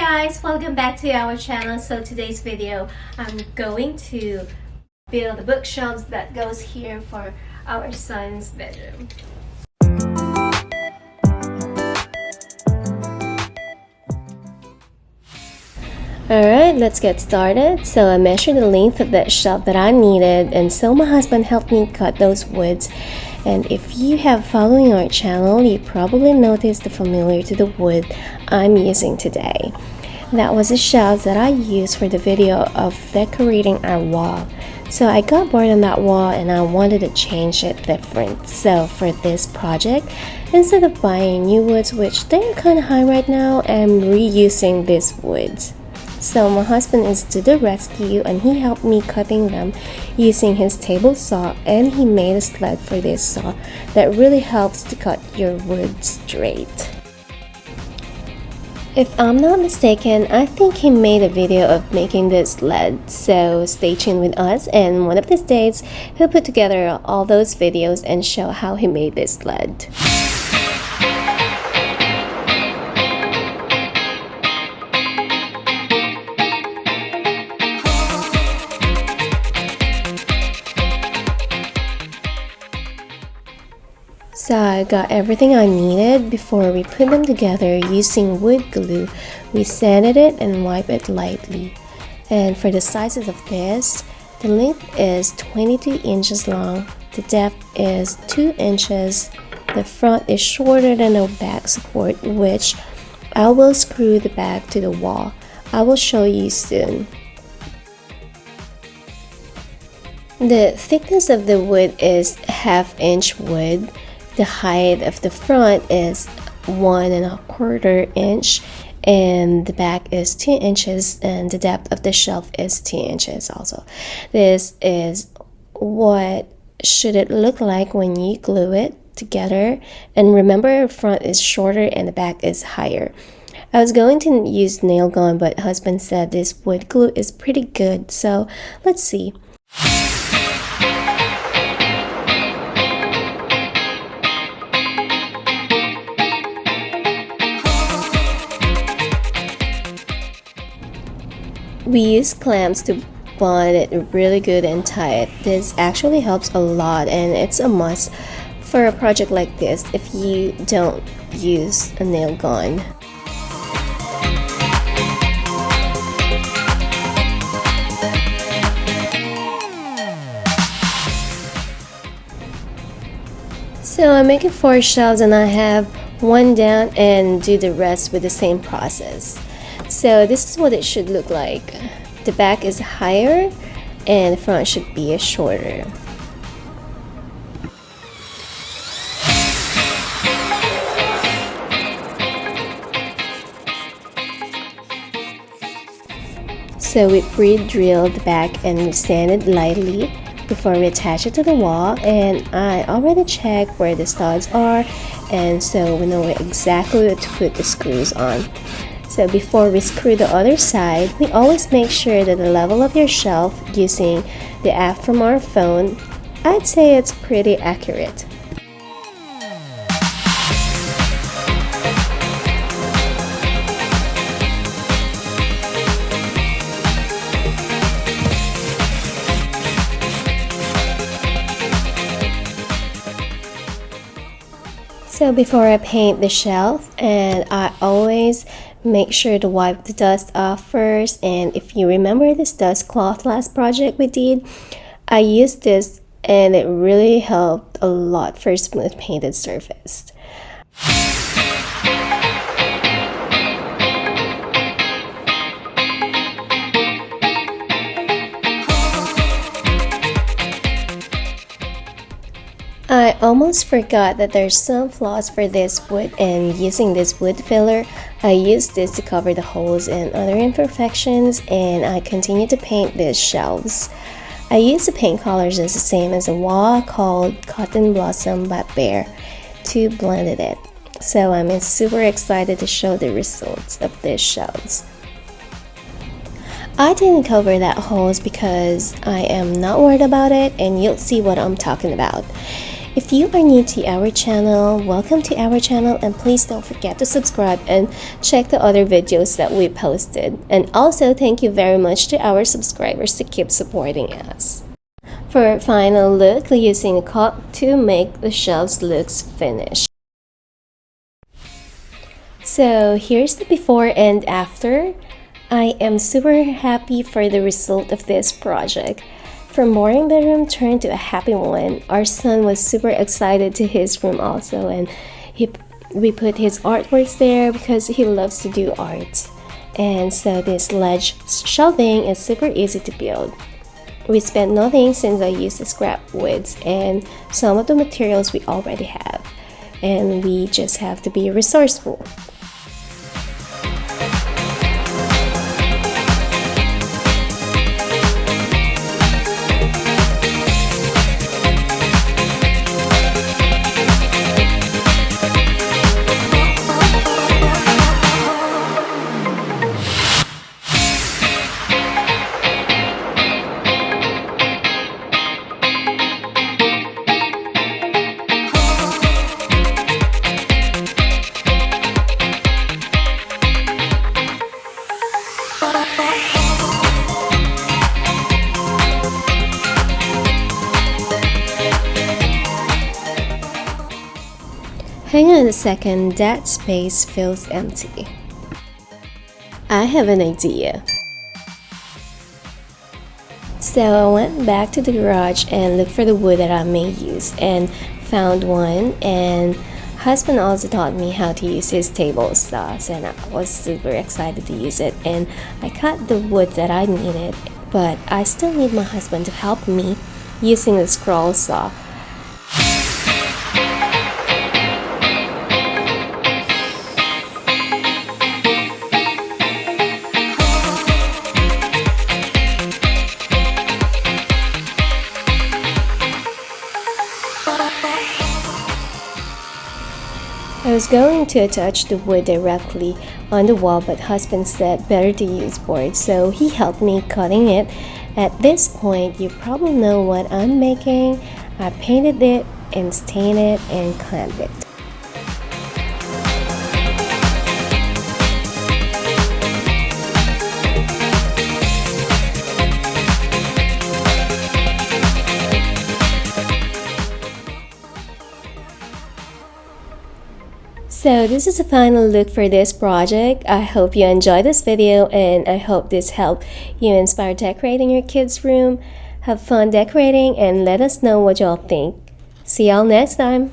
guys, welcome back to our channel. So today's video, I'm going to build the bookshelves that goes here for our son's bedroom. Alright, let's get started. So I measured the length of that shelf that I needed, and so my husband helped me cut those woods. And if you have following our channel, you probably noticed the familiar to the wood I'm using today. That was the shelves that I used for the video of decorating our wall. So I got bored on that wall and I wanted to change it different. So for this project, instead of buying new woods, which they're kind of high right now, I'm reusing these woods. So my husband is to the rescue and he helped me cutting them using his table saw, and he made a sled for this saw that really helps to cut your wood straight. If I'm not mistaken, I think he made a video of making this sled, so stay tuned with us, and one of these days he'll put together all those videos and show how he made this sled. So I got everything I needed. Before we put them together using wood glue, we sanded it and wiped it lightly. And for the sizes of this, the length is 22 inches long, the depth is 2 inches, the front is shorter than the back support, which I will screw the back to the wall. I will show you soon. The thickness of the wood is 1/2 inch wood. The height of the front is 1 1/4 inch, and the back is 2 inches, and the depth of the shelf is 2 inches also. This is what should it look like when you glue it together. And remember, the front is shorter and the back is higher. I was going to use nail gun, but husband said this wood glue is pretty good, so let's see. We use clamps to bond it really good and tight. This actually helps a lot, and it's a must for a project like this if you don't use a nail gun. So I'm making 4 shelves and I have 1 down and do the rest with the same process. So this is what it should look like. The back is higher and the front should be shorter. So we pre-drilled the back and we sanded lightly before we attach it to the wall, and I already checked where the studs are, and so we know exactly where to put the screws on. So before we screw the other side, we always make sure that the level of your shelf using the app from our phone, I'd say it's pretty accurate. So before I paint the shelf, and I always make sure to wipe the dust off first. And if you remember this dust cloth last project we did, I used this and it really helped a lot for a smooth painted surface. I almost forgot that there's some flaws for this wood, and using this wood filler, I used this to cover the holes and other imperfections, and I continue to paint these shelves. I used the paint colors as the same as a wall called Cotton Blossom by Bear to blend it. So I'm super excited to show the results of these shelves. I didn't cover that holes because I am not worried about it, and you'll see what I'm talking about. If you are new to our channel, welcome to our channel, and please don't forget to subscribe and check the other videos that we posted. And also thank you very much to our subscribers to keep supporting us. For a final look, using a caulk to make the shelves looks finished. So here's the before and after. I am super happy for the result of this project. From boring bedroom turned to a happy one. Our son was super excited to his room also, and we put his artworks there because he loves to do art. And so this ledge shelving is super easy to build. We spent nothing since I used the scrap woods and some of the materials we already have, and we just have to be resourceful. Hang on a second, that space feels empty. I have an idea. So I went back to the garage and looked for the wood that I may use and found one, and husband also taught me how to use his table saws, and I was super excited to use it, and I cut the wood that I needed, but I still need my husband to help me using the scroll saw. I was going to attach the wood directly on the wall, but husband said better to use board, so he helped me cutting it. At this point, you probably know what I'm making. I painted it and stained it and clamped it. So this is the final look for this project. I hope you enjoyed this video, and I hope this helped you inspire decorating your kids' room. Have fun decorating and let us know what y'all think. See y'all next time.